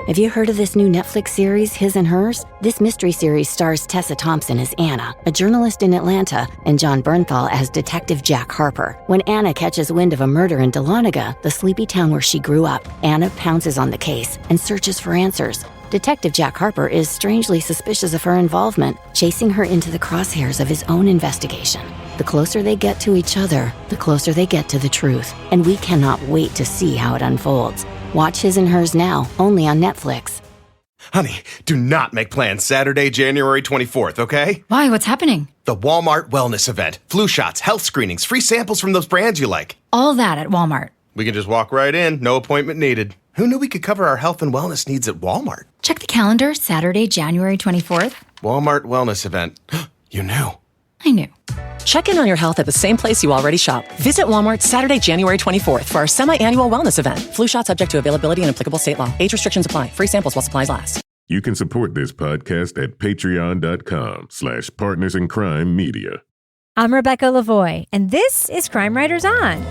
Have you heard of this new Netflix series, His and Hers? This mystery series stars Tessa Thompson as Anna, a journalist in Atlanta, and John Bernthal as Detective Jack Harper. When Anna catches wind of a murder in Dahlonega, the sleepy town where she grew up, Anna pounces on the case and searches for answers. Detective Jack Harper is strangely suspicious of her involvement, chasing her into the crosshairs of his own investigation. The closer they get to each other, the closer they get to the truth. And we cannot wait to see how it unfolds. Watch His and Hers now, only on Netflix. Honey, do not make plans Saturday, January 24th, okay? Why? What's happening? The Walmart Wellness Event. Flu shots, health screenings, free samples from those brands you like. All that at Walmart. We can just walk right in, no appointment needed. Who knew we could cover our health and wellness needs at Walmart? Check the calendar, Saturday, January 24th. Walmart Wellness Event. You knew. I knew. Check in on your health at the same place you already shop. Visit Walmart Saturday, January 24th for our semi-annual wellness event. Flu shot subject to availability and applicable state law. Age restrictions apply. Free samples while supplies last. You can support this podcast at patreon.com/partnersincrimemedia. I'm Rebecca Lavoie, and this is Crime Writers On.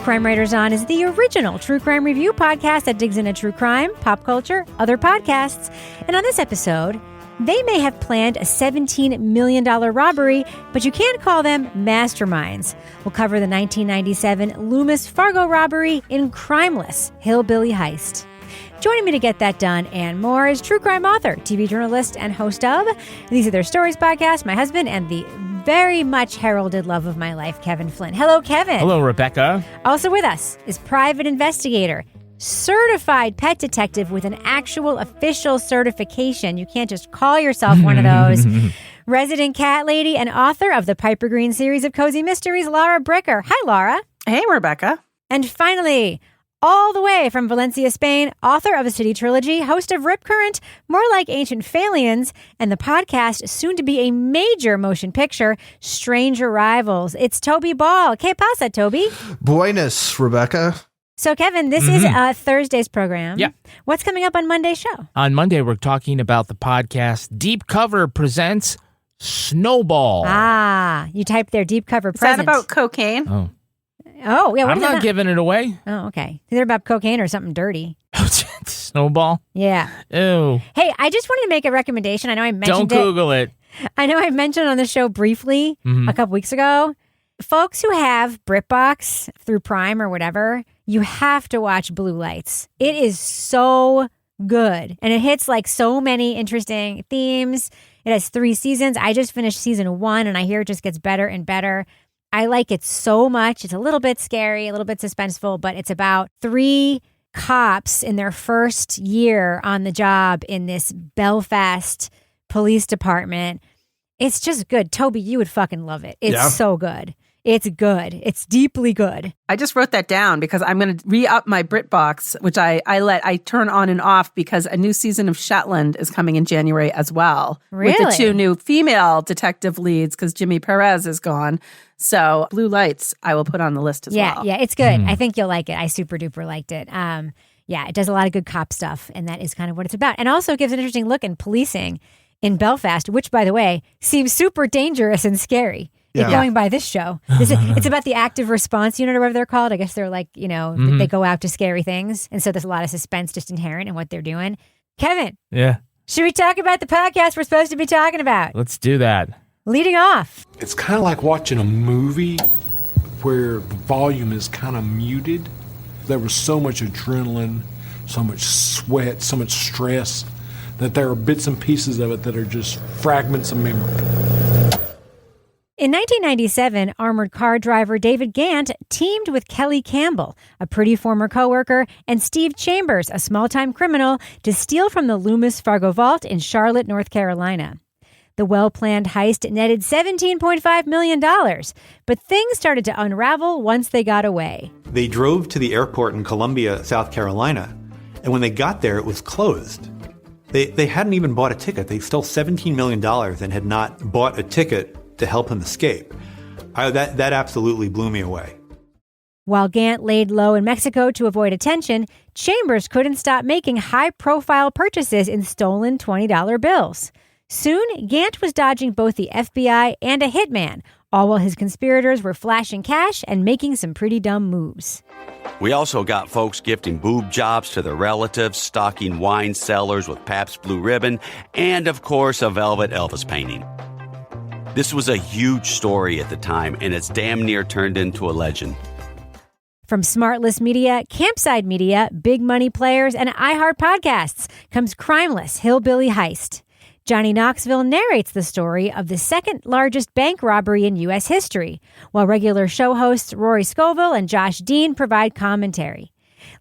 Crime Writers On is the original true crime review podcast that digs into true crime, pop culture, other podcasts. And on this episode, they may have planned a $17 million robbery, but you can't call them masterminds. We'll cover the 1997 Loomis Fargo robbery in CrimeLess, Hillbilly Heist. Joining me to get that done and more is true crime author, TV journalist, and host of These Are Their Stories podcast, my husband, and the very much heralded love of my life, Kevin Flynn. Hello, Kevin. Hello, Rebecca. Also with us is private investigator, certified pet detective with an actual official certification. You can't just call yourself one of those. Resident cat lady and author of the Piper Green series of cozy mysteries, Laura Bricker. Hi, Laura. Hey, Rebecca. And finally, all the way from Valencia, Spain, author of a city trilogy, host of Rip Current, More Like Ancient Phalians, and the podcast, soon to be a major motion picture, Strange Arrivals. It's Toby Ball. ¿Qué pasa, Toby? Buenas, Rebecca. So, Kevin, this is Thursday's program. Yeah. What's coming up on Monday's show? On Monday, we're talking about the podcast Deep Cover presents Snowball. Ah, you typed there, Deep Cover Is present. that about cocaine? Oh, yeah. What I'm is it not giving it away. Oh, okay. Either about cocaine or something dirty. Snowball? Yeah. Ew. Hey, I just wanted to make a recommendation. I know I mentioned Don't Google it. I know I mentioned on the show briefly a couple weeks ago. Folks who have BritBox through Prime or whatever, you have to watch Blue Lights. It is so good. And it hits like so many interesting themes. It has 3 seasons. I just finished season 1 and I hear it just gets better and better. I like it so much. It's a little bit scary, a little bit suspenseful, but it's about 3 cops in their first year on the job in this Belfast police department. It's just good. Toby, you would fucking love it. It's so good. It's good. It's deeply good. I just wrote that down because I'm going to re-up my BritBox, which I turn on and off because a new season of Shetland is coming in January as well. Really? With the 2 new female detective leads because Jimmy Perez is gone. So Blue Lights, I will put on the list as well. Yeah, it's good. I think you'll like it. I super duper liked it. Yeah, it does a lot of good cop stuff, and that is kind of what it's about. And also gives an interesting look in policing in Belfast, which, by the way, seems super dangerous and scary. Yeah. Going by this show. It's about the active response unit or whatever they're called. I guess they're like, they go out to scary things. And so there's a lot of suspense just inherent in what they're doing. Kevin. Yeah. Should we talk about the podcast we're supposed to be talking about? Let's do that. Leading off. It's kind of like watching a movie where the volume is kind of muted. There was so much adrenaline, so much sweat, so much stress, that there are bits and pieces of it that are just fragments of memory. In 1997, armored car driver David Ghantt teamed with Kelly Campbell, a pretty former coworker, and Steve Chambers, a small-time criminal, to steal from the Loomis Fargo vault in Charlotte, North Carolina. The well-planned heist netted $17.5 million, but things started to unravel once they got away. They drove to the airport in Columbia, South Carolina, and when they got there, it was closed. They hadn't even bought a ticket. They stole $17 million and had not bought a ticket to help him escape. That absolutely blew me away. While Ghantt laid low in Mexico to avoid attention, Chambers couldn't stop making high-profile purchases in stolen $20 bills. Soon, Ghantt was dodging both the FBI and a hitman, all while his conspirators were flashing cash and making some pretty dumb moves. We also got folks gifting boob jobs to their relatives, stocking wine cellars with Pabst Blue Ribbon, and, of course, a velvet Elvis painting. This was a huge story at the time, and it's damn near turned into a legend. From SmartLess Media, Campside Media, Big Money Players, and iHeart Podcasts comes CrimeLess, Hillbilly Heist. Johnny Knoxville narrates the story of the second largest bank robbery in U.S. history, while regular show hosts Rory Scovel and Josh Dean provide commentary.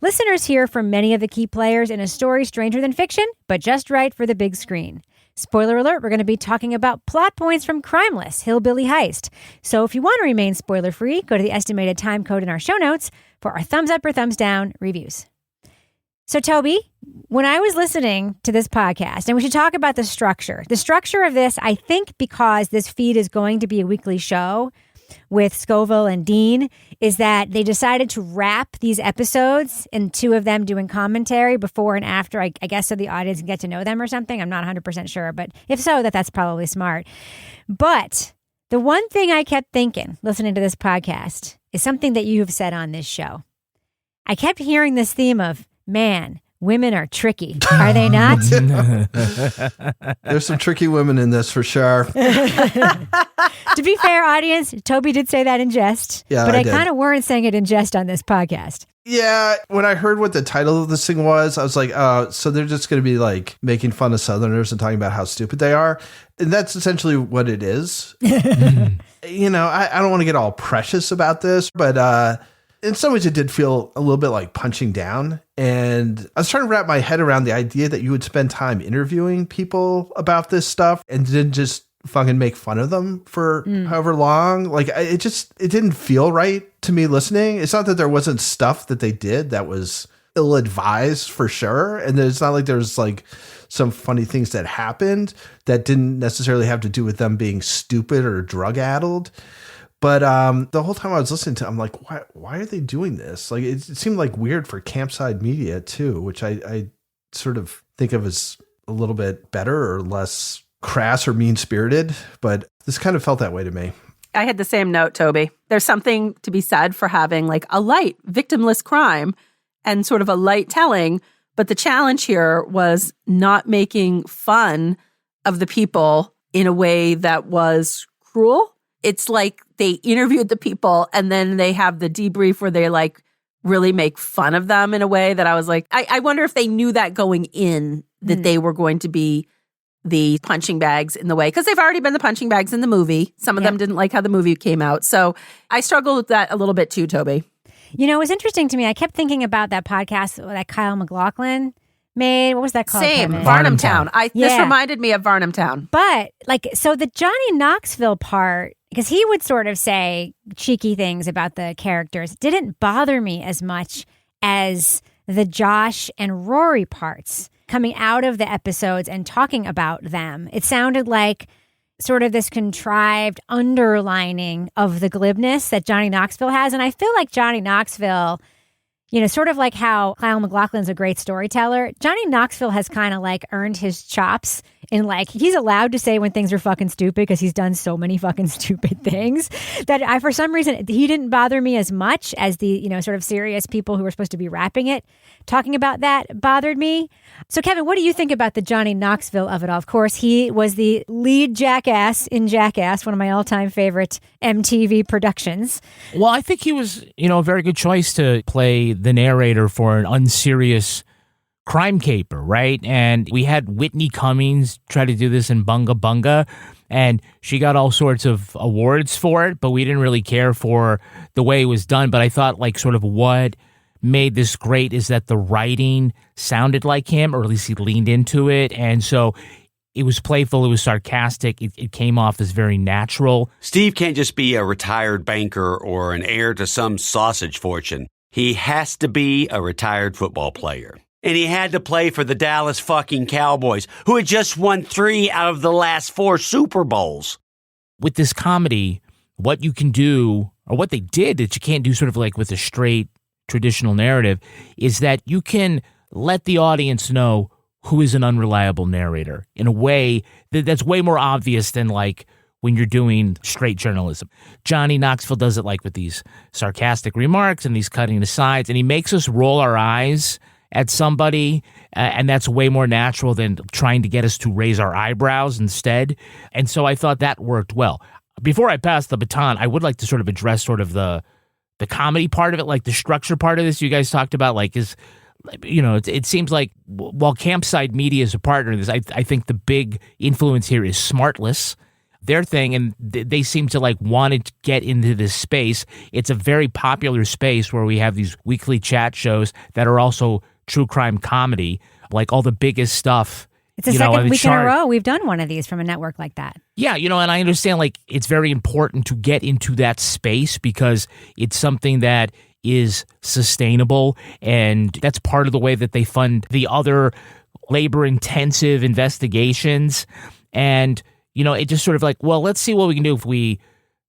Listeners hear from many of the key players in a story stranger than fiction, but just right for the big screen. Spoiler alert, we're going to be talking about plot points from CrimeLess, Hillbilly Heist. So if you want to remain spoiler-free, go to the estimated time code in our show notes for our thumbs up or thumbs down reviews. So Toby, when I was listening to this podcast, and we should talk about the structure of this, I think because this feed is going to be a weekly show with Scovel and Dean, is that they decided to wrap these episodes and two of them doing commentary before and after, I guess, so the audience can get to know them or something. I'm not 100% sure, but if so, that's probably smart. But the one thing I kept thinking, listening to this podcast, is something that you have said on this show. I kept hearing this theme of, man, women are tricky. Are they not? There's some tricky women in this for sure. To be fair, audience, Toby did say that in jest. Yeah, but I did. kind of weren't saying it in jest on this podcast. Yeah, when I heard what the title of this thing was, I was like, so they're just going to be like making fun of Southerners and talking about how stupid they are. And that's essentially what it is. You know, I don't want to get all precious about this, but in some ways it did feel a little bit like punching down. And I was trying to wrap my head around the idea that you would spend time interviewing people about this stuff and didn't just fucking make fun of them for however long. Like it didn't feel right to me listening. It's not that there wasn't stuff that they did that was ill-advised for sure. And it's not like there's like some funny things that happened that didn't necessarily have to do with them being stupid or drug-addled. But the whole time I was listening to it, I'm like, why are they doing this? Like, it seemed like weird for Campside Media, too, which I sort of think of as a little bit better or less crass or mean-spirited. But this kind of felt that way to me. I had the same note, Toby. There's something to be said for having like a light, victimless crime and sort of a light telling. But the challenge here was not making fun of the people in a way that was cruel. It's like they interviewed the people and then they have the debrief where they like really make fun of them in a way that I was like, I wonder if they knew that going in, that they were going to be the punching bags in the way, because they've already been the punching bags in the movie. Some of them didn't like how the movie came out. So I struggled with that a little bit too, Toby. You know, it was interesting to me. I kept thinking about that podcast that Kyle MacLachlan made. What was that called? Same, Kevin? Varnamtown. This reminded me of Varnamtown. But like, so the Johnny Knoxville part, because he would sort of say cheeky things about the characters, didn't bother me as much as the Josh and Rory parts coming out of the episodes and talking about them. It sounded like sort of this contrived underlining of the glibness that Johnny Knoxville has. And I feel like Johnny Knoxville, you know, sort of like how Kyle MacLachlan's a great storyteller, Johnny Knoxville has kind of like earned his chops in like, he's allowed to say when things are fucking stupid because he's done so many fucking stupid things that for some reason, he didn't bother me as much as the, you know, sort of serious people who were supposed to be wrapping it. Talking about that bothered me. So Kevin, what do you think about the Johnny Knoxville of it all? Of course, he was the lead jackass in Jackass, one of my all-time favorite MTV productions. Well, I think he was, you know, a very good choice to play the narrator for an unserious crime caper, right? And we had Whitney Cummings try to do this in Bunga Bunga, and she got all sorts of awards for it, but we didn't really care for the way it was done. But I thought like sort of what made this great is that the writing sounded like him, or at least he leaned into it. And so it was playful, it was sarcastic, it came off as very natural. Steve can't just be a retired banker or an heir to some sausage fortune. He has to be a retired football player. And he had to play for the Dallas fucking Cowboys, who had just won 3 out of the last 4 Super Bowls. With this comedy, what you can do, or what they did that you can't do sort of like with a straight traditional narrative, is that you can let the audience know who is an unreliable narrator in a way that's way more obvious than like when you're doing straight journalism. Johnny Knoxville does it like with these sarcastic remarks and these cutting asides, and he makes us roll our eyes at somebody, and that's way more natural than trying to get us to raise our eyebrows instead. And so I thought that worked well. Before I pass the baton, I would like to sort of address sort of the comedy part of it, like the structure part of this you guys talked about, like is, you know, it seems like while Campside Media is a partner in this, I think the big influence here is SmartLess, their thing, and they seem to like want to get into this space. It's a very popular space where we have these weekly chat shows that are also true crime comedy, like all the biggest stuff. It's the second week in a row we've done one of these from a network like that. Yeah, you know, and I understand like it's very important to get into that space because it's something that is sustainable, and that's part of the way that they fund the other labor-intensive investigations. And, you know, it just sort of like, well, let's see what we can do if we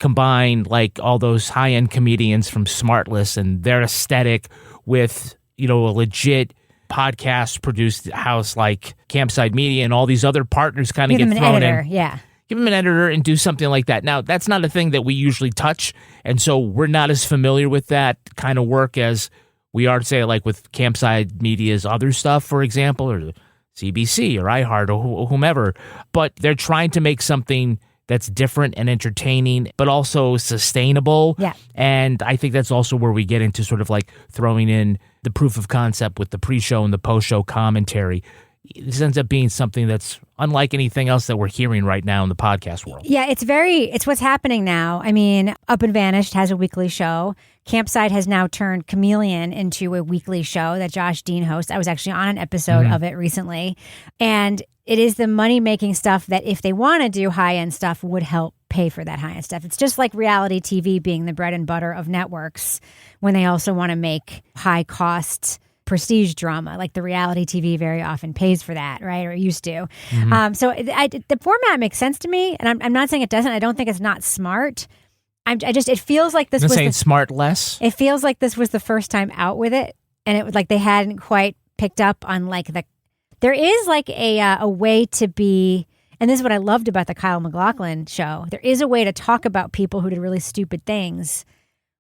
combine like all those high-end comedians from SmartLess and their aesthetic with, you know, a legit podcast produced house like Campside Media and all these other partners kind of get thrown in. Yeah. Give them an editor and do something like that. Now, that's not a thing that we usually touch, and so we're not as familiar with that kind of work as we are, say, like with Campside Media's other stuff, for example, or CBC or iHeart or whomever. But they're trying to make something that's different and entertaining, but also sustainable. Yeah. And I think that's also where we get into sort of like throwing in the proof of concept with the pre-show and the post-show commentary. This ends up being something that's unlike anything else that we're hearing right now in the podcast world. Yeah, it's what's happening now. I mean, Up and Vanished has a weekly show. Campside has now turned Chameleon into a weekly show that Josh Dean hosts. I was actually on an episode of it recently. And it is the money-making stuff that if they want to do high-end stuff would help pay for that high-end stuff. It's just like reality TV being the bread and butter of networks when they also want to make high-cost prestige drama. Like the reality TV very often pays for that, right? Or used to. So the format makes sense to me, and I'm not saying it doesn't. I don't think it's not smart. It feels like this was SmartLess. It feels like this was the first time out with it, and it was like they hadn't quite picked up on like there is like a way to be, and this is what I loved about the Kyle MacLachlan show. There is a way to talk about people who did really stupid things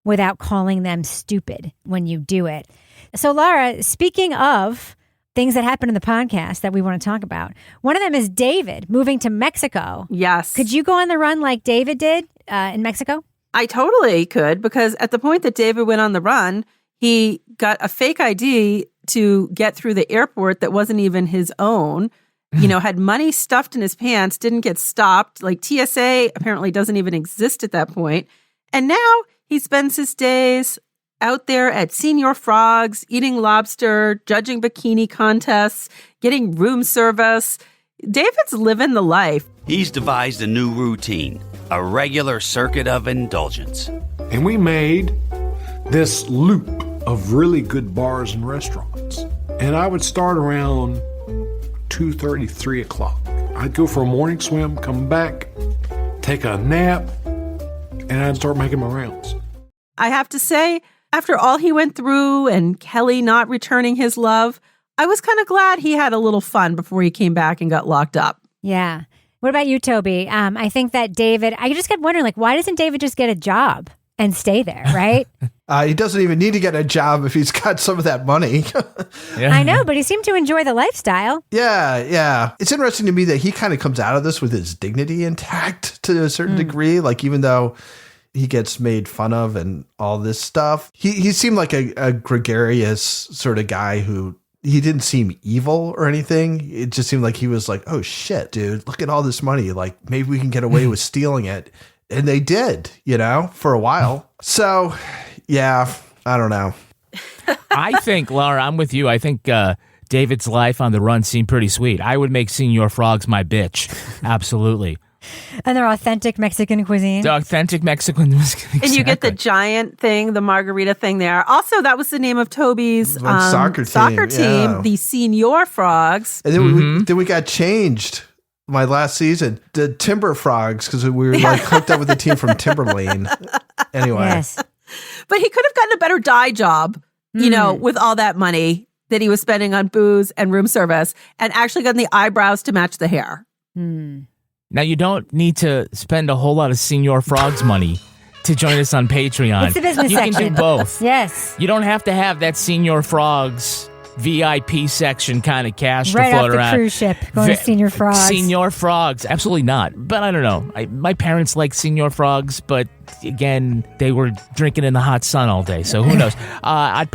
without calling them stupid when you do it. So, Laura, speaking of things that happened in the podcast that we want to talk about, one of them is David moving to Mexico. Yes. Could you go on the run like David did in Mexico? I totally could, because at the point that David went on the run, he got a fake ID to get through the airport that wasn't even his own, you know, had money stuffed in his pants, didn't get stopped. Like TSA apparently doesn't even exist at that point. And now he spends his days out there at Senior Frogs, eating lobster, judging bikini contests, getting room service. David's living the life. He's devised a new routine, a regular circuit of indulgence. And we made this loop of really good bars and restaurants. And I would start around 2:30, 3 o'clock. I'd go for a morning swim, come back, take a nap, and I'd start making my rounds. I have to say, after all he went through and Kelly not returning his love, I was kind of glad he had a little fun before he came back and got locked up. Yeah. What about you, Toby? I think that David, I just kept wondering, like, why doesn't David just get a job and stay there, right? He doesn't even need to get a job if he's got some of that money. I know, but he seemed to enjoy the lifestyle. Yeah. It's interesting to me that he kind of comes out of this with his dignity intact to a certain degree. Like, even though he gets made fun of and all this stuff, he seemed like a gregarious sort of guy who, he didn't seem evil or anything. It just seemed like he was like, oh shit, dude, look at all this money. Like, maybe we can get away with stealing it. And they did, you know, for a while. So, yeah, I don't know. I think, Laura, I'm with you. I think David's life on the run seemed pretty sweet. I would make Senior Frogs my bitch. Absolutely. And they're authentic Mexican cuisine. The authentic Mexican cuisine. Exactly. And you get the giant thing, the margarita thing there. Also, that was the name of Toby's soccer team, yeah. the Senior Frogs. And then we got changed my last season, the Timber Frogs, because we were like hooked up with the team from Timberlane. Anyway. Yes. But he could have gotten a better dye job, you know, with all that money that he was spending on booze and room service, and actually gotten the eyebrows to match the hair. Now, you don't need to spend a whole lot of Senior Frogs money to join us on Patreon. It's the business you section. can do both. Yes. You don't have to have that Senior Frogs VIP section kind of cash Right to float off the around. cruise ship, going to Senior Frogs. Senior Frogs, absolutely not. But I don't know. My parents like Senior Frogs, but again, they were drinking in the hot sun all day, so who knows? At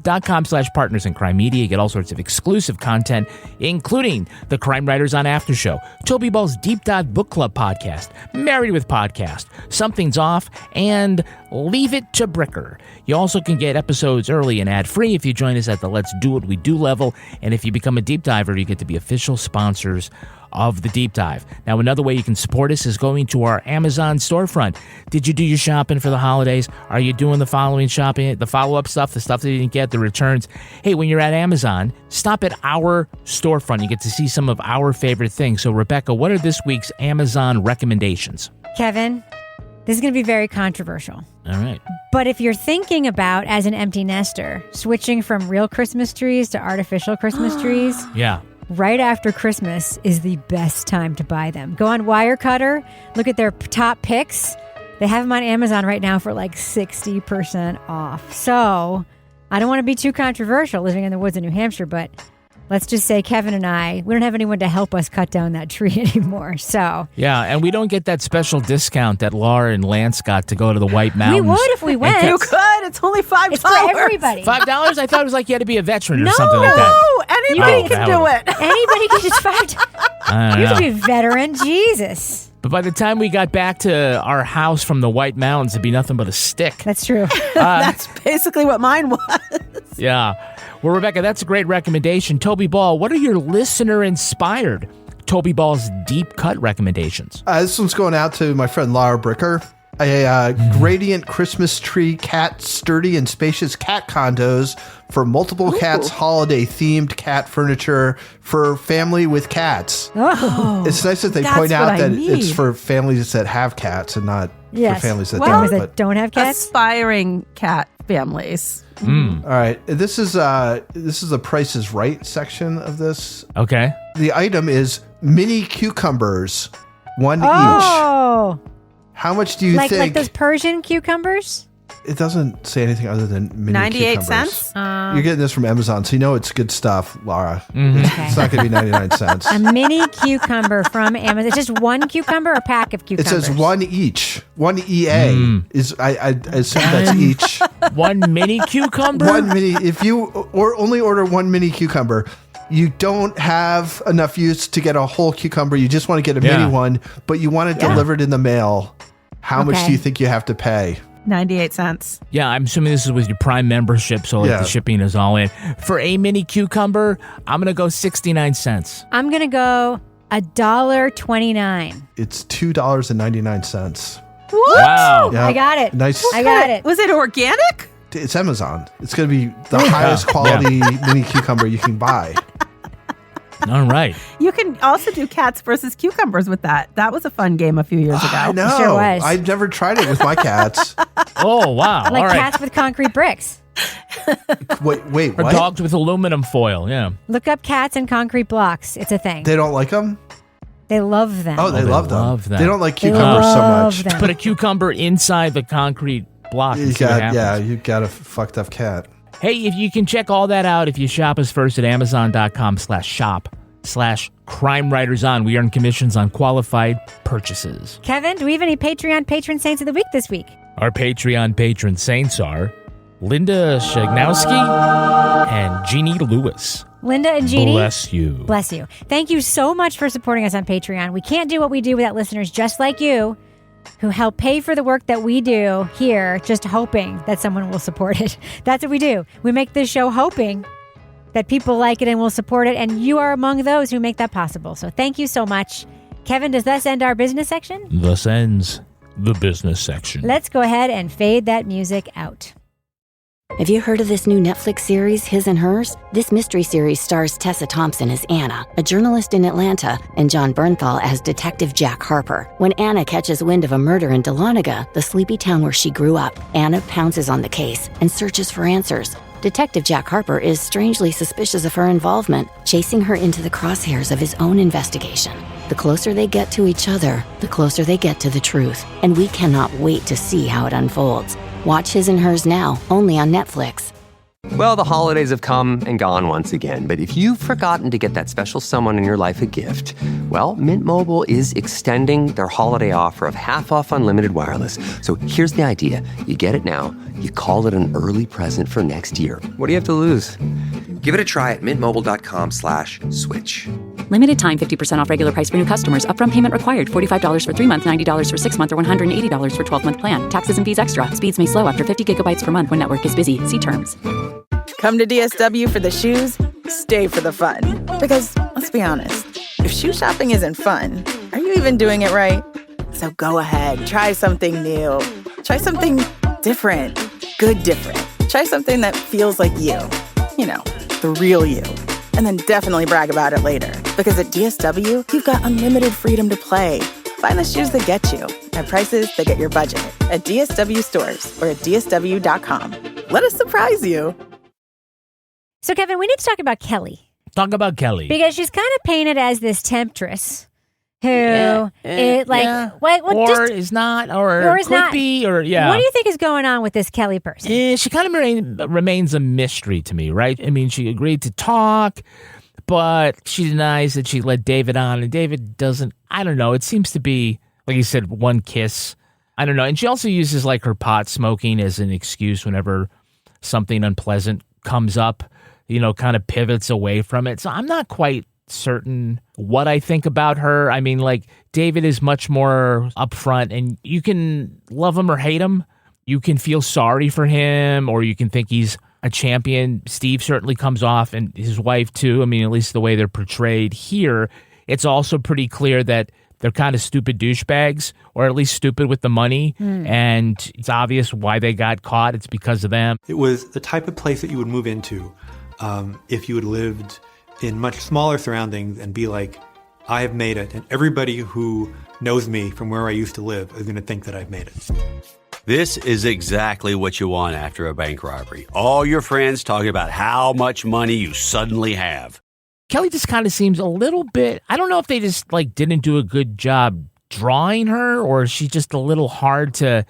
patreon.com/partners in crime media, you get all sorts of exclusive content, including the Crime Writers on After Show, Toby Ball's Deep Dive Book Club podcast, Married with Podcast, Something's Off, and Leave It to Bricker. You also can get episodes early and ad-free if you join us at the Let's Do What We Do level, and if you become a Deep Diver, you get to be official sponsors of the Deep Dive. Now, another way you can support us is going to our Amazon storefront. Did you do your shopping for the holidays? Are you doing the following shopping, the follow-up stuff, the stuff that you didn't get, the returns? Hey, when you're at Amazon, stop at our storefront. You get to see some of our favorite things. So, Rebecca, what are this week's Amazon recommendations? Kevin, this is going to be very controversial. All right. But if you're thinking about, as an empty nester, switching from real Christmas trees to artificial Christmas trees, Yeah. right after Christmas is the best time to buy them. Go on Wirecutter, look at their top picks. They have them on Amazon right now for like 60% off. So I don't want to be too controversial living in the woods in New Hampshire, but let's just say Kevin and I, we don't have anyone to help us cut down that tree anymore. So Yeah, and we don't get that special discount that Laura and Lance got to go to the White Mountains. we would if we went. You could. It's only $5. It's for everybody. $5? I thought it was like you had to be a veteran or No, something like that. No, anybody Oh, can that do would- it. Anybody can just $5. I don't You have know. to be a veteran. Jesus. But by the time we got back to our house from the White Mountains, it'd be nothing but a stick. That's true. That's basically what mine was. Yeah. Well, Rebecca, that's a great recommendation. Toby Ball, what are your listener-inspired Toby Ball's deep cut recommendations? This one's going out to my friend Laura Bricker. A gradient Christmas tree cat sturdy and spacious cat condos for multiple cats, holiday themed cat furniture for family with cats. Oh. It's nice that they That's point out what I that it's need. for families that have cats and not Yes. for families that Families don't. that don't have cats. Aspiring cat families. All right, this is the Price is Right section of this. Okay. The item is mini cucumbers, one each. Oh. How much do you Like think? those Persian cucumbers? It doesn't say anything other than mini 98 cucumbers. cents? You're getting this from Amazon, so you know it's good stuff, Laura. It's not going to be 99 cents. A mini cucumber from Amazon. It's just one cucumber or a pack of It cucumbers? says one each. One EA is I assume that's each. One mini cucumber? One mini. If you or only order one mini cucumber, you don't have enough use to get a whole cucumber. You just want to get a mini one, but you want it delivered in the mail. How much do you think you have to pay? 98 cents. Yeah, I'm assuming this is with your Prime membership, so like the shipping is all in. For a mini cucumber, I'm going to go 69 cents. I'm going to go $1.29. It's $2.99. What? Wow. Yeah. I got it. Nice. I got it. Was it organic? It's Amazon. It's going to be the highest quality mini cucumber you can buy. All right. You can also do cats versus cucumbers with that. That was a fun game a few years ago. I know. Sure was. I've never tried it with my cats. Oh, wow. Like all right. cats with concrete bricks. Wait, Or what? dogs with aluminum foil, yeah. Look up cats and concrete blocks. It's a thing. They don't like them? They love them. Oh, they love them. love them. They don't like They cucumbers so love much. them. Put a cucumber inside the concrete block and see what happens. You got a fucked up cat. Hey, if you can check all that out if you shop us first at amazon.com/shop/Crime Writers On. We earn commissions on qualified purchases. Kevin, do we have any Patreon patron saints of the week this week? Our Patreon patron saints are Linda Shagnowski and Jeannie Lewis. Linda and Jeannie. Bless you. Bless you. Thank you so much for supporting us on Patreon. We can't do what we do without listeners just like you who help pay for the work that we do here, just hoping that someone will support it. That's what we do. We make this show hoping that people like it and will support it, and you are among those who make that possible. So thank you so much. Kevin, does this end our business section? Thus ends the business section. Let's go ahead and fade that music out. Have you heard of this new Netflix series, His and Hers? This mystery series stars Tessa Thompson as Anna, a journalist in Atlanta, and John Bernthal as Detective Jack Harper. When Anna catches wind of a murder in Dahlonega, the sleepy town where she grew up, Anna pounces on the case and searches for answers. Detective Jack Harper is strangely suspicious of her involvement, chasing her into the crosshairs of his own investigation. The closer they get to each other, the closer they get to the truth. And we cannot wait to see how it unfolds. Watch His and Hers now, only on Netflix. Well, the holidays have come and gone once again, but if you've forgotten to get that special someone in your life a gift, well, Mint Mobile is extending their holiday offer of half off unlimited wireless. So here's the idea. You get it now, you call it an early present for next year. What do you have to lose? Give it a try at mintmobile.com/switch. Limited time 50% off regular price for new customers. Upfront payment required. $45 for 3 months, $90 for 6 months, or $180 for 12-month plan. Taxes and fees extra. Speeds may slow after 50 gigabytes per month when network is busy. See terms. Come to DSW for the shoes, stay for the fun. Because, let's be honest, if shoe shopping isn't fun, are you even doing it right? So go ahead, try something new. Try something different. Good different. Try something that feels like you. You know, the real you. And then definitely brag about it later. Because at DSW, you've got unlimited freedom to play. Find the shoes that get you at prices that get your budget at DSW stores or at DSW.com. Let us surprise you. So, Kevin, we need to talk about Kelly. Talk about Kelly. Because she's kind of painted as this temptress who or is not, or is could not. be, or yeah. What do you think is going on with this Kelly person? Yeah, she kind of remains a mystery to me, right? I mean, she agreed to talk, but she denies that she led David on, and David doesn't, I don't know, it seems to be, like you said, one kiss. I don't know. And she also uses like her pot smoking as an excuse whenever something unpleasant comes up, you know, kind of pivots away from it. So I'm not quite certain what I think about her. I mean, like, David is much more upfront, and you can love him or hate him. You can feel sorry for him, or you can think he's a champion. Steve certainly comes off, and his wife too. I mean, at least the way they're portrayed here, it's also pretty clear that they're kind of stupid douchebags, or at least stupid with the money. And it's obvious why they got caught. It's because of them. It was the type of place that you would move into if you had lived in much smaller surroundings and be like, I have made it. And everybody who knows me from where I used to live is going to think that I've made it. This is exactly what you want after a bank robbery. All your friends talking about how much money you suddenly have. Kelly just kind of seems a little bit, I don't know if they just like didn't do a good job drawing her, or she's just a little hard to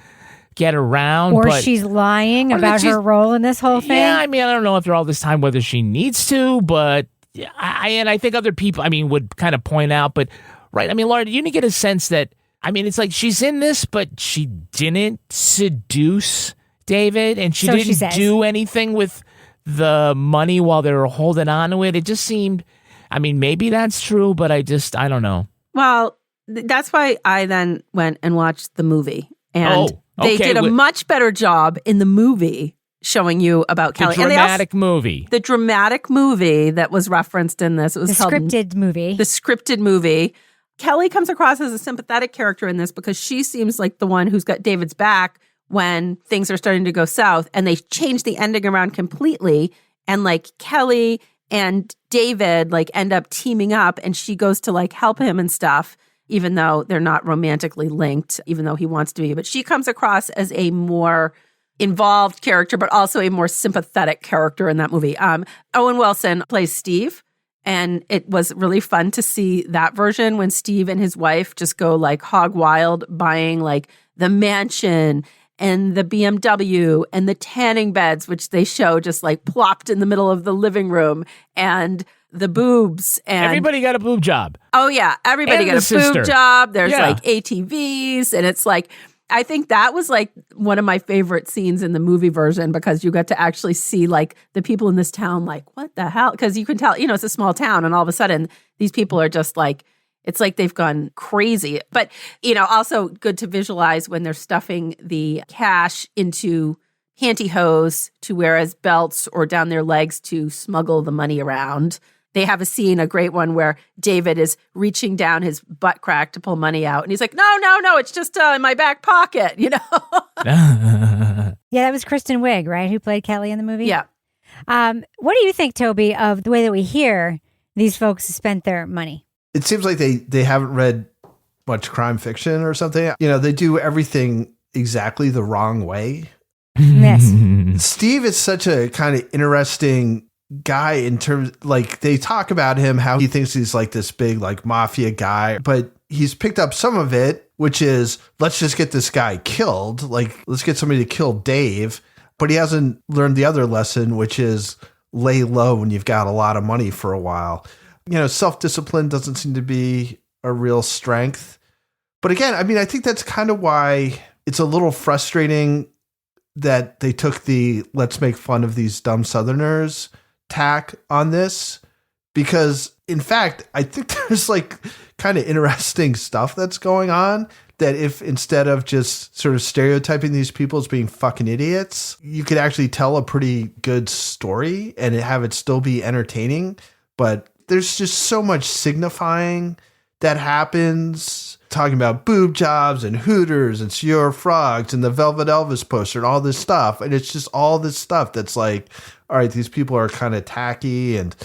get around. Or she's lying about her role in this whole thing. Yeah, I mean, I don't know after all this time whether she needs to, but I think other people, I mean, would kind of point out, but right. I mean, Laura, you didn't get a sense that, I mean, it's like she's in this, but she didn't seduce David, and she didn't do anything with the money while they were holding on to it. It just seemed, I mean, maybe that's true, but I don't know. Well, that's why I then went and watched the movie. And they did a much better job in the movie showing you about Kelly. The dramatic movie. The dramatic movie that was referenced in this. It was called scripted movie. The scripted movie. Kelly comes across as a sympathetic character in this because she seems like the one who's got David's back when things are starting to go south, and they change the ending around completely. And like Kelly and David like end up teaming up, and she goes to like help him and stuff, even though they're not romantically linked, even though he wants to be. But she comes across as a more involved character, but also a more sympathetic character in that movie. Owen Wilson plays Steve. And it was really fun to see that version when Steve and his wife just go like hog wild, buying like the mansion and the BMW and the tanning beds, which they show just like plopped in the middle of the living room, and the boobs. And everybody got a boob job. Oh, yeah. Everybody got a boob job. There's like ATVs. And it's like, I think that was like one of my favorite scenes in the movie version, because you got to actually see like the people in this town, like, what the hell? Because you can tell, you know, it's a small town, and all of a sudden these people are just like, it's like they've gone crazy. But, you know, also good to visualize when they're stuffing the cash into pantyhose to wear as belts or down their legs to smuggle the money around. They have a scene, a great one, where David is reaching down his butt crack to pull money out. And he's like, no, it's just in my back pocket, you know? Yeah, that was Kristen Wiig, right? Who played Kelly in the movie? Yeah. What do you think, Toby, of the way that we hear these folks spent their money? It seems like they haven't read much crime fiction or something. You know, they do everything exactly the wrong way. Yes. Steve is such a kind of interesting guy in terms, like, they talk about him, how he thinks he's like this big, like, mafia guy, but he's picked up some of it, which is, let's just get this guy killed. Like, let's get somebody to kill Dave. But he hasn't learned the other lesson, which is lay low when you've got a lot of money for a while. You know, self-discipline doesn't seem to be a real strength. But again, I mean, I think that's kind of why it's a little frustrating that they took the let's make fun of these dumb Southerners tack on this. Because, in fact, I think there's like kind of interesting stuff that's going on that if instead of just sort of stereotyping these people as being fucking idiots, you could actually tell a pretty good story and have it still be entertaining. But there's just so much signifying that happens, talking about boob jobs and Hooters and Sierra Frogs and the Velvet Elvis poster and all this stuff. And it's just all this stuff that's like, all right, these people are kind of tacky, and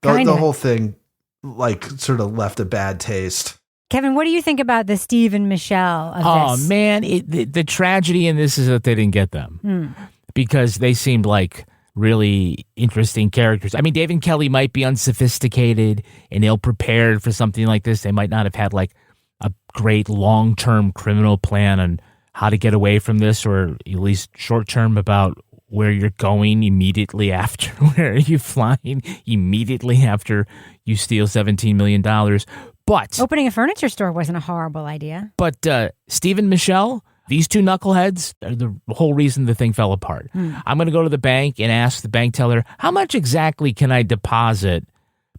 the whole thing like sort of left a bad taste. Kevin, what do you think about the Steve and Michelle of this? Oh, man, the tragedy in this is that they didn't get them because they seemed like really interesting characters. I mean, Dave and Kelly might be unsophisticated and ill-prepared for something like this. They might not have had like a great long-term criminal plan on how to get away from this, or at least short-term about where you're going immediately after, where are you flying immediately after you steal $17 million. But opening a furniture store wasn't a horrible idea. But Steve and Michelle, these two knuckleheads are the whole reason the thing fell apart. I'm going to go to the bank and ask the bank teller, how much exactly can I deposit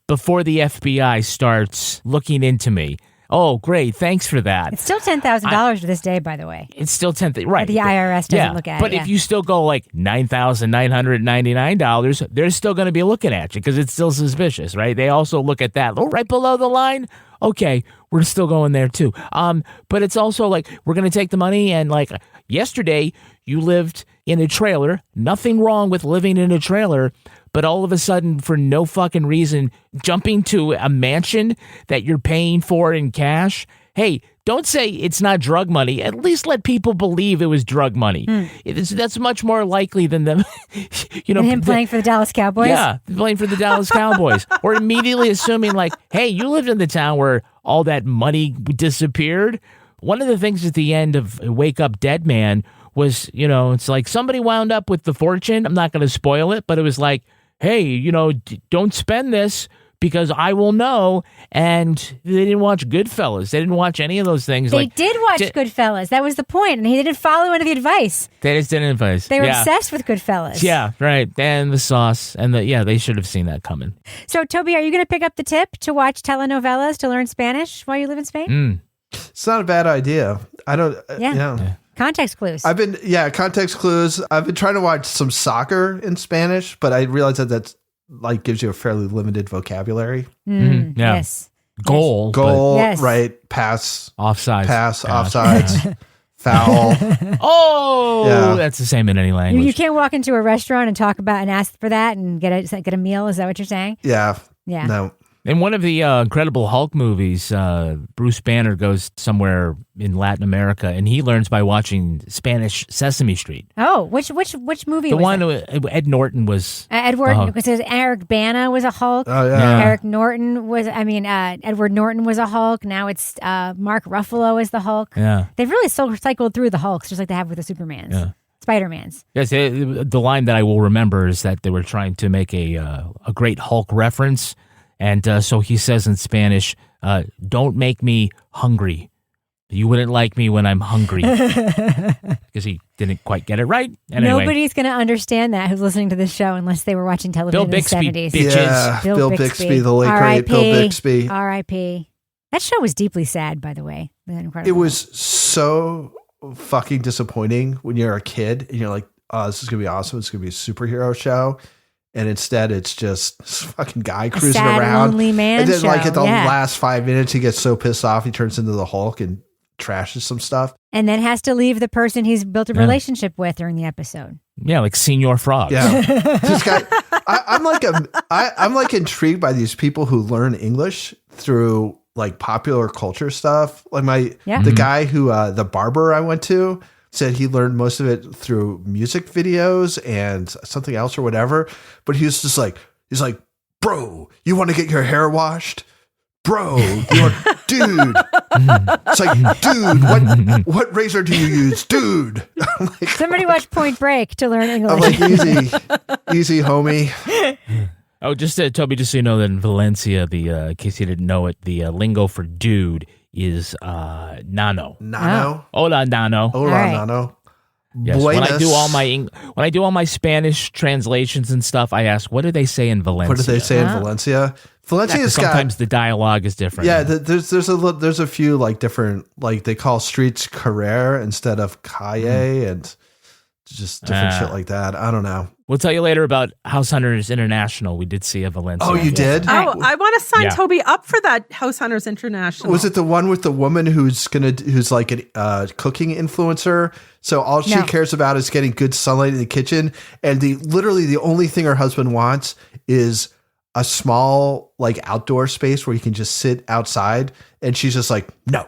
before the FBI starts looking into me? Oh, great. Thanks for that. It's still $10,000 to this day, by the way. It's still $10,000, right? But the IRS doesn't look at it. But if you still go like $9,999, they're still going to be looking at you because it's still suspicious, right? They also look at that. Oh, right below the line? Okay, we're still going there too. But it's also like, we're going to take the money, and like yesterday, you lived in a trailer. Nothing wrong with living in a trailer. But all of a sudden, for no fucking reason, jumping to a mansion that you're paying for in cash. Hey, don't say it's not drug money. At least let people believe it was drug money. That's much more likely than them, and him playing for the Dallas Cowboys? Yeah, playing for the Dallas Cowboys. Or immediately assuming like, hey, you lived in the town where all that money disappeared. One of the things at the end of Wake Up Dead Man was, it's like somebody wound up with the fortune. I'm not going to spoil it, but it was like, hey, don't spend this because I will know. And they didn't watch Goodfellas. They didn't watch any of those things. They did watch Goodfellas. That was the point. And he didn't follow any of the advice. They just didn't advise. They were obsessed with Goodfellas. Yeah, right. And the sauce. And they should have seen that coming. So, Toby, are you going to pick up the tip to watch telenovelas to learn Spanish while you live in Spain? It's not a bad idea. I don't. Yeah. Context clues. Context clues. I've been trying to watch some soccer in Spanish, but I realize that's like gives you a fairly limited vocabulary. Yes. Goal. Yes. Right. Pass. Offsides. Offsides. Foul. That's the same in any language. You can't walk into a restaurant and talk about and ask for that and get a meal. Is that what you're saying? Yeah. Yeah. No. In one of the Incredible Hulk movies, Bruce Banner goes somewhere in Latin America, and he learns by watching Spanish Sesame Street. Oh, which movie? The was one it? Ed Norton was. Edward, because Eric Bana was a Hulk. Oh yeah. Eric Norton was. Edward Norton was a Hulk. Now it's Mark Ruffalo is the Hulk. Yeah. They've really cycled through the Hulks, just like they have with the Supermans. Yeah. Spider-Mans. Yes, the line that I will remember is that they were trying to make a great Hulk reference. And so he says in Spanish, don't make me hungry. You wouldn't like me when I'm hungry. Because he didn't quite get it right. And nobody's going to understand that who's listening to this show unless they were watching television Bill Bixby, in the 70s. Bitches. Yeah, Bill Bixby, the late great Bill Bixby. R.I.P. That show was deeply sad, by the way. It was so fucking disappointing when you're a kid and you're like, oh, this is going to be awesome. It's going to be a superhero show. And instead, it's just this fucking guy cruising around. Lonely man and then, show. like, at the last 5 minutes, he gets so pissed off, he turns into the Hulk and trashes some stuff. and then has to leave the person he's built a relationship with during the episode. Yeah, like Senior Frog. Yeah. This guy, I'm like intrigued by these people who learn English through like popular culture stuff. Like the guy who, the barber I went to said he learned most of it through music videos and something else or whatever. But he was just like, he's like, bro, you want to get your hair washed? Bro, dude. It's like, dude, what razor do you use? Dude. Like, somebody watch Point Break to learn English. I'm like, easy, homie. Oh, Toby, just so you know that in Valencia, in case you didn't know it, the lingo for dude is nano. Nano? Hola, nano. Hola, right. nano. Yes, when I do all my Spanish translations and stuff, I ask, what do they say in Valencia? What do they say in Valencia? Valencia's sometimes the dialogue is different. Yeah, there's a few like different, like they call streets carrer instead of calle and just different shit like that. I don't know. We'll tell you later about House Hunters International. We did see a Valencia. Oh, you did? Oh, I want to sign Toby up for that House Hunters International. Was it the one with the woman who's like a cooking influencer? So all she cares about is getting good sunlight in the kitchen, and literally the only thing her husband wants is a small like outdoor space where you can just sit outside, and she's just like, no.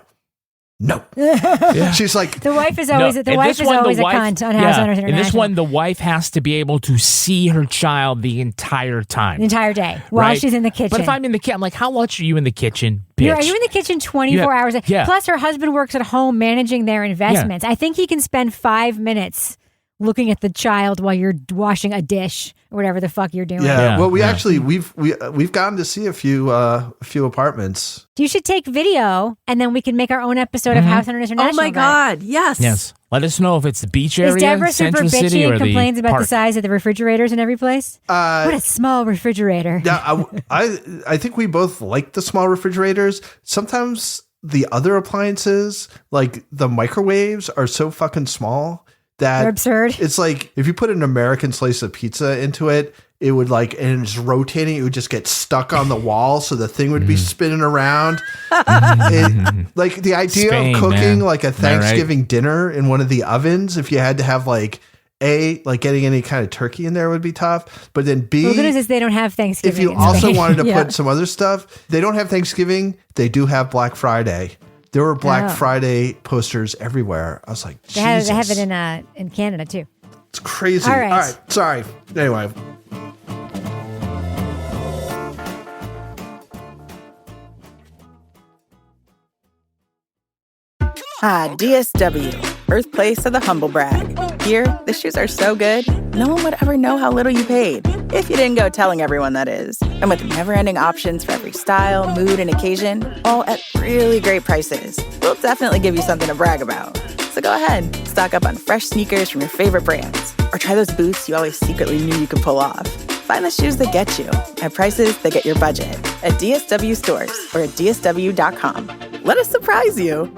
She's like, the wife is always a cunt on House Hunters International. In this one, the wife has to be able to see her child the entire time, the entire day while she's in the kitchen. But if I'm in the kitchen, I'm like, how much are you in the kitchen, bitch? Are you in the kitchen 24 hours? Yeah. Plus, her husband works at home managing their investments. I think he can spend 5 minutes looking at the child while you're washing a dish or whatever the fuck you're doing. Yeah. Well, we've gotten to see a few apartments. You should take video, and then we can make our own episode of House Hunters International. Oh my God! Yes. Let us know if it's the beach area, Is Deborah super Central City, bitchy or and complains the about park. the size of the refrigerators in every place? What a small refrigerator. Yeah, I think we both like the small refrigerators. Sometimes the other appliances, like the microwaves, are so fucking small that they're absurd. It's like if you put an American slice of pizza into it, it would and it's rotating, it would just get stuck on the wall, so the thing would be spinning around. Like the idea Spain, of cooking man. like a Thanksgiving dinner in one of the ovens, if you had to have getting any kind of turkey in there would be tough. But then B, well, the good news is they don't have Thanksgiving. if you also wanted to put some other stuff, they don't have Thanksgiving. They do have Black Friday. There were Black Friday posters everywhere. I was like, Jesus. They have it in Canada too. It's crazy. All right. Sorry. Anyway. DSW, birthplace of the humble brag. Here, the shoes are so good, no one would ever know how little you paid. If you didn't go telling everyone, that is. And with never-ending options for every style, mood, and occasion, all at really great prices, we'll definitely give you something to brag about. So go ahead, stock up on fresh sneakers from your favorite brands, or try those boots you always secretly knew you could pull off. Find the shoes that get you at prices that get your budget at DSW stores or at DSW.com. Let us surprise you.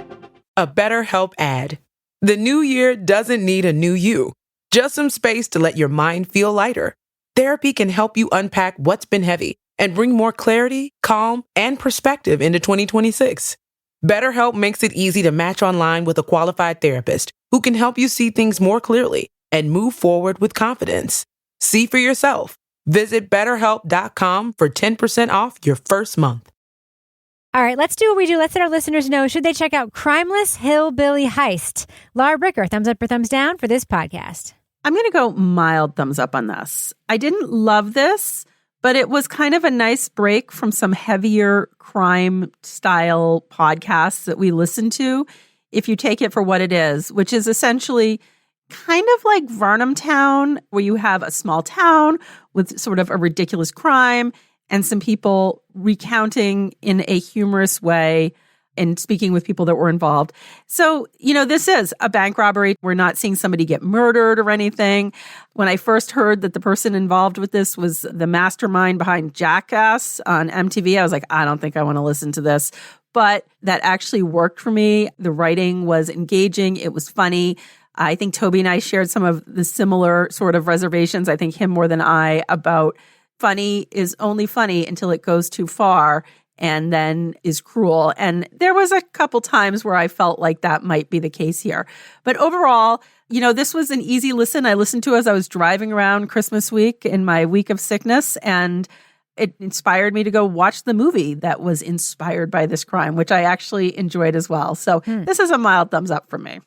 A BetterHelp ad. The new year doesn't need a new you, just some space to let your mind feel lighter. Therapy can help you unpack what's been heavy and bring more clarity, calm, and perspective into 2026. BetterHelp makes it easy to match online with a qualified therapist who can help you see things more clearly and move forward with confidence. See for yourself. Visit BetterHelp.com for 10% off your first month. All right, let's do what we do. Let's let our listeners know, should they check out CrimeLess Hillbilly Heist? Laura Bricker, thumbs up or thumbs down for this podcast? I'm going to go mild thumbs up on this. I didn't love this, but it was kind of a nice break from some heavier crime-style podcasts that we listen to, if you take it for what it is, which is essentially kind of like Varnamtown, where you have a small town with sort of a ridiculous crime and some people recounting in a humorous way and speaking with people that were involved. So, this is a bank robbery. We're not seeing somebody get murdered or anything. When I first heard that the person involved with this was the mastermind behind Jackass on MTV, I was like, I don't think I want to listen to this. But that actually worked for me. The writing was engaging. It was funny. I think Toby and I shared some of the similar sort of reservations. I think him more than I about funny is only funny until it goes too far. and then is cruel. And there was a couple times where I felt like that might be the case here. But overall, this was an easy listen. I listened to as I was driving around Christmas week in my week of sickness, and it inspired me to go watch the movie that was inspired by this crime, which I actually enjoyed as well. So this is a mild thumbs up from me.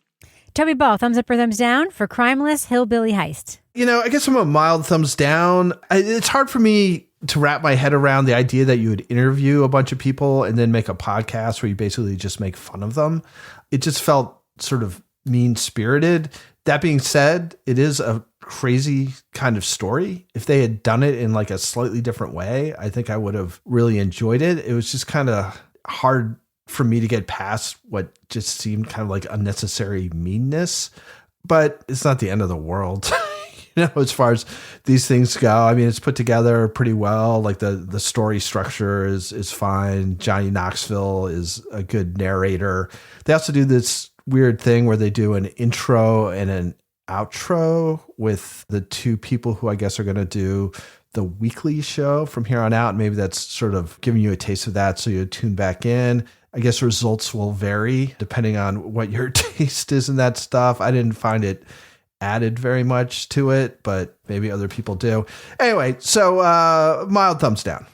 Toby Ball, thumbs up or thumbs down for CrimeLess Hillbilly Heist? I guess I'm a mild thumbs down. It's hard for me to wrap my head around the idea that you would interview a bunch of people and then make a podcast where you basically just make fun of them. It just felt sort of mean-spirited. That being said, it is a crazy kind of story. If they had done it in like a slightly different way, I think I would have really enjoyed it. It was just kind of hard for me to get past what just seemed kind of like unnecessary meanness, but it's not the end of the world. As far as these things go, I mean, it's put together pretty well. Like the story structure is fine. Johnny Knoxville is a good narrator. They also do this weird thing where they do an intro and an outro with the two people who I guess are going to do the weekly show from here on out. Maybe that's sort of giving you a taste of that, so you tune back in. I guess results will vary depending on what your taste is in that stuff. I didn't find it added very much to it, but maybe other people do. Anyway, so mild thumbs down.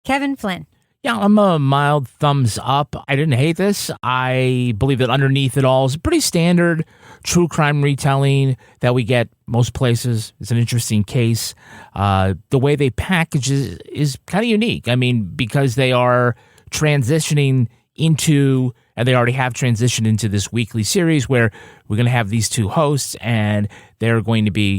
Kevin Flynn. Yeah, I'm a mild thumbs up. I didn't hate this. I believe that underneath it all is a pretty standard true crime retelling that we get most places. It's an interesting case. The way they package it is kind of unique. I mean, because they are transitioning into, and they already have transitioned into this weekly series where we're going to have these two hosts, and they're going to be,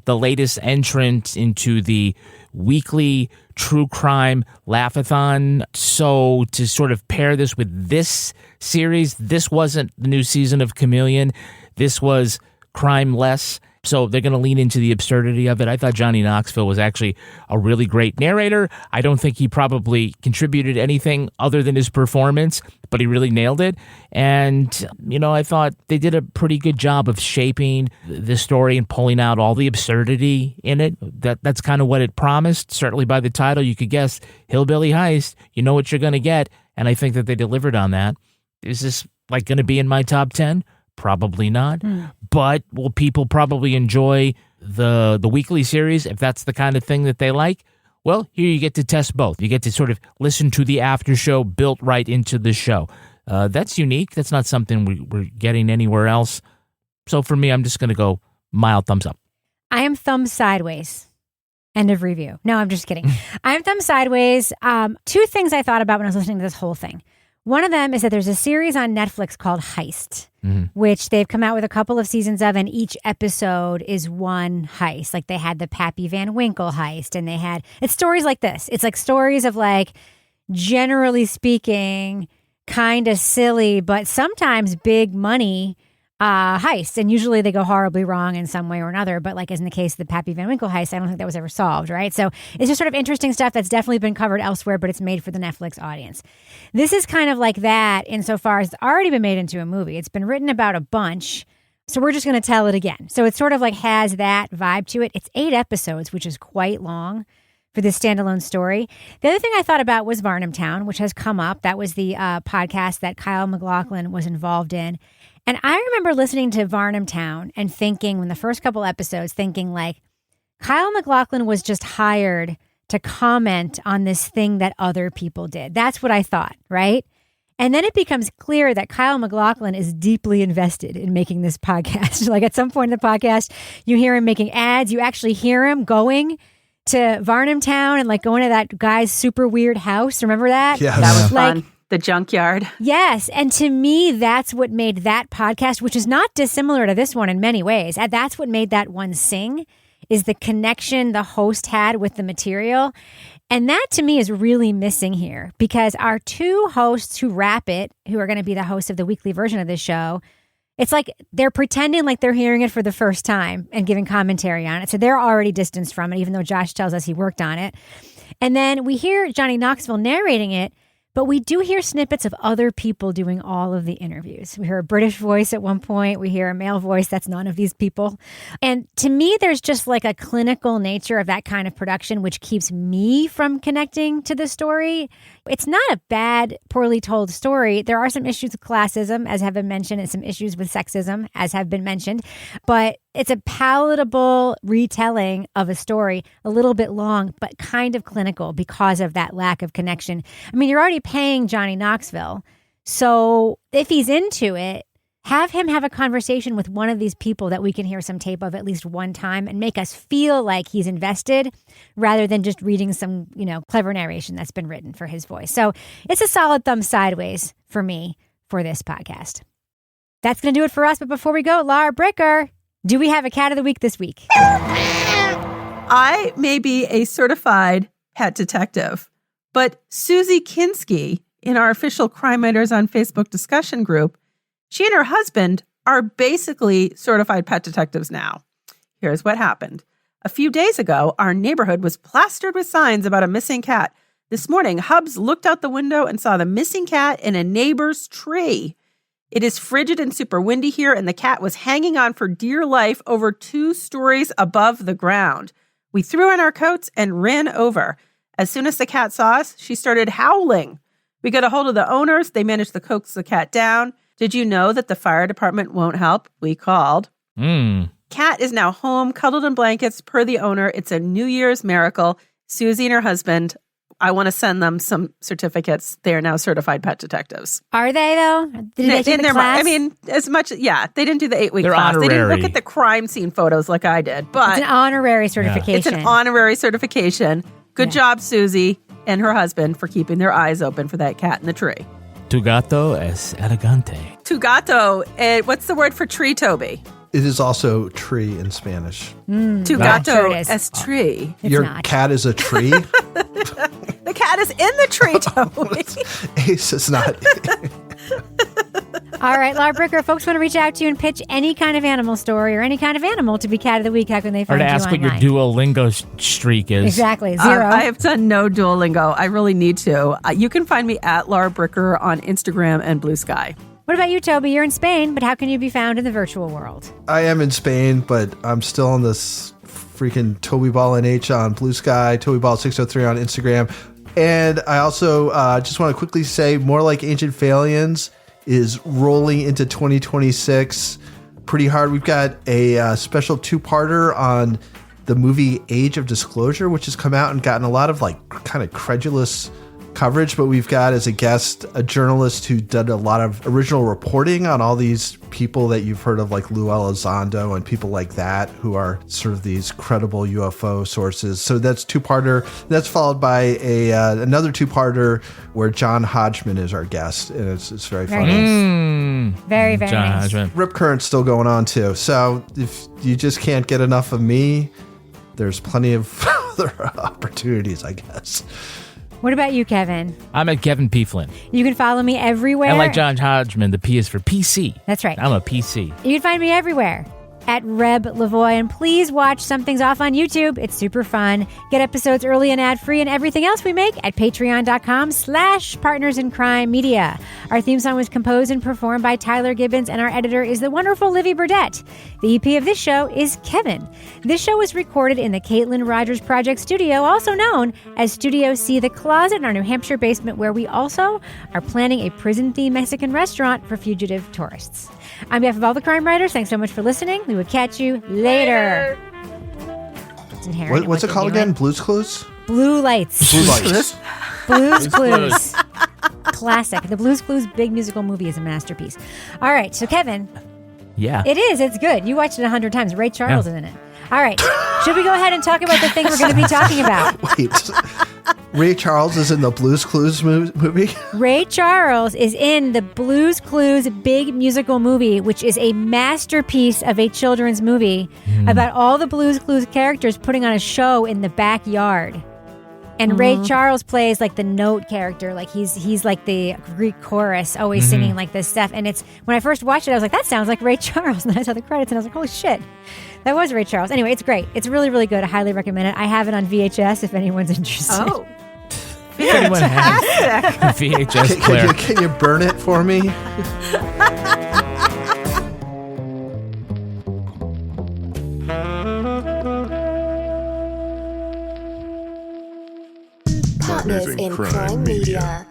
the latest entrant into the weekly true crime laugh-a-thon. So to sort of pair this with this series, this wasn't the new season of Chameleon. This was CrimeLess. So they're going to lean into the absurdity of it. I thought Johnny Knoxville was actually a really great narrator. I don't think he probably contributed anything other than his performance, but he really nailed it. And, I thought they did a pretty good job of shaping the story and pulling out all the absurdity in it. That's kind of what it promised. Certainly by the title, you could guess Hillbilly Heist. You know what you're going to get. And I think that they delivered on that. Is this going to be in my top 10? Probably not. But will people probably enjoy the weekly series if that's the kind of thing that they like? Well, here you get to test both. You get to sort of listen to the after show built right into the show. That's unique. That's not something we're getting anywhere else. So for me, I'm just going to go mild thumbs up. I am thumb sideways. End of review. No, I'm just kidding. I am thumb sideways. Two things I thought about when I was listening to this whole thing. One of them is that there's a series on Netflix called Heist, which they've come out with a couple of seasons of, and each episode is one heist. Like they had the Pappy Van Winkle heist, and it's stories like this. It's like stories of generally speaking, kind of silly, but sometimes big money heists. And usually they go horribly wrong in some way or another. But as in the case of the Pappy Van Winkle heist, I don't think that was ever solved, right? So it's just sort of interesting stuff that's definitely been covered elsewhere, but it's made for the Netflix audience. This is kind of like that insofar as it's already been made into a movie. It's been written about a bunch. So we're just going to tell it again. So it sort of has that vibe to it. It's 8 episodes, which is quite long for this standalone story. The other thing I thought about was Varnamtown, which has come up. That was the podcast that Kyle MacLachlan was involved in. And I remember listening to Varnamtown and thinking, when the first couple episodes, thinking Kyle MacLachlan was just hired to comment on this thing that other people did. That's what I thought, right? And then it becomes clear that Kyle MacLachlan is deeply invested in making this podcast. At some point in the podcast, you hear him making ads. You actually hear him going to Varnamtown and going to that guy's super weird house. Remember that? Yeah. That was fun. The junkyard. Yes. And to me, that's what made that podcast, which is not dissimilar to this one in many ways. That's what made that one sing, is the connection the host had with the material. And that to me is really missing here, because our two hosts who wrap it, who are going to be the hosts of the weekly version of this show, it's like they're pretending like they're hearing it for the first time and giving commentary on it. So they're already distanced from it, even though Josh tells us he worked on it. And then we hear Johnny Knoxville narrating it, But we do hear snippets of other people doing all of the interviews. We hear a British voice at one point. We hear a male voice. That's none of these people. And to me, there's just like a clinical nature of that kind of production, which keeps me from connecting to the story. It's not a bad, poorly told story. There are some issues with classism, as have been mentioned, and some issues with sexism, as have been mentioned. But it's a palatable retelling of a story, a little bit long, but kind of clinical because of that lack of connection. I mean, you're already paying Johnny Knoxville. So if he's into it, have him have a conversation with one of these people that we can hear some tape of at least one time and make us feel like he's invested rather than just reading some, clever narration that's been written for his voice. So it's a solid thumb sideways for me for this podcast. That's going to do it for us. But before we go, Laura Bricker, do we have a cat of the week this week? I may be a certified pet detective, but Susie Kinski in our official Crime Writers on Facebook discussion group, she and her husband are basically certified pet detectives now. Here's what happened. A few days ago, our neighborhood was plastered with signs about a missing cat. This morning, Hubs looked out the window and saw the missing cat in a neighbor's tree. It is frigid and super windy here, and the cat was hanging on for dear life over 2 stories above the ground. We threw on our coats and ran over. As soon as the cat saw us, she started howling. We got a hold of the owners. They managed to coax the cat down. Did you know that the fire department won't help? We called. Cat is now home, cuddled in blankets, per the owner. It's a New Year's miracle. Susie and her husband, I want to send them some certificates. They are now certified pet detectives. Are they, though? Did they take the class? I mean, as much, yeah, they didn't do the 8-week They're class. honorary. They didn't look at the crime scene photos like I did. But it's an honorary certification. It's an honorary certification. Good job, Susie and her husband, for keeping their eyes open for that cat in the tree. Tu gato es elegante. Tu gato. What's the word for tree, Toby? It is also tree in Spanish. Tu gato es tree. Your cat is a tree? The cat is in the tree, Toby. Ace is not. All right, Laura Bricker, if folks want to reach out to you and pitch any kind of animal story or any kind of animal to be cat of the week, how can they Or find to you ask what online? your Duolingo streak is. Exactly, 0. I have done no Duolingo. I really need to. You can find me at Laura Bricker on Instagram and Blue Sky. What about you, Toby? You're in Spain, but how can you be found in the virtual world? I am in Spain, but I'm still on this freaking Toby Ball NH on Blue Sky, Toby Ball 603 on Instagram. And I also just want to quickly say More Like Ancient Phalians is rolling into 2026 pretty hard. We've got a special 2-parter on the movie Age of Disclosure, which has come out and gotten a lot of kind of credulous coverage, but we've got as a guest a journalist who did a lot of original reporting on all these people that you've heard of, like Lou Elizondo and people like that, who are sort of these credible UFO sources. So that's 2-parter. That's followed by another 2-parter where John Hodgman is our guest, and it's very funny. Very, very John nice. Hodgman. Rip Current's still going on too. So if you just can't get enough of me, there's plenty of other opportunities, I guess. What about you, Kevin? I'm at Kevin P. Flynn. You can follow me everywhere. And like John Hodgman, the P is for PC. That's right. I'm a PC. You can find me everywhere at Reb Lavoie. And please watch Something's Off on YouTube. It's super fun. Get episodes early and ad-free and everything else we make at patreon.com/Partners in Crime Media. Our theme song was composed and performed by Tyler Gibbons, and our editor is the wonderful Livy Burdett. The EP of this show is Kevin. This show was recorded in the Caitlin Rogers Project Studio, also known as Studio C, the closet in our New Hampshire basement, where we also are planning a prison-themed Mexican restaurant for fugitive tourists. On behalf of all the crime writers, thanks so much for listening. We will catch you later. It's inherent in What's it what called they're again? doing. Blue's Clues? Blue Lights. Blue Lights. Blues Clues. Classic. The Blues Clues big musical movie is a masterpiece. All right, so Kevin. Yeah. It is. It's good. You watched it 100 times. Ray Charles is in it. All right. Should we go ahead and talk about the thing we're going to be talking about? Wait. Ray Charles is in the Blue's Clues movie? Ray Charles is in the Blues Clues big musical movie, which is a masterpiece of a children's movie about all the Blues Clues characters putting on a show in the backyard. And Ray Charles plays like the note character, like he's like the Greek chorus, always singing like this stuff. And it's when I first watched it, I was like, that sounds like Ray Charles. And then I saw the credits and I was like, holy shit, that was Ray Charles. Anyway, it's great. It's really, really good. I highly recommend it. I have it on VHS if anyone's interested. Oh, anyone has a VHS player. Can you burn it for me? Partners in Crime Media.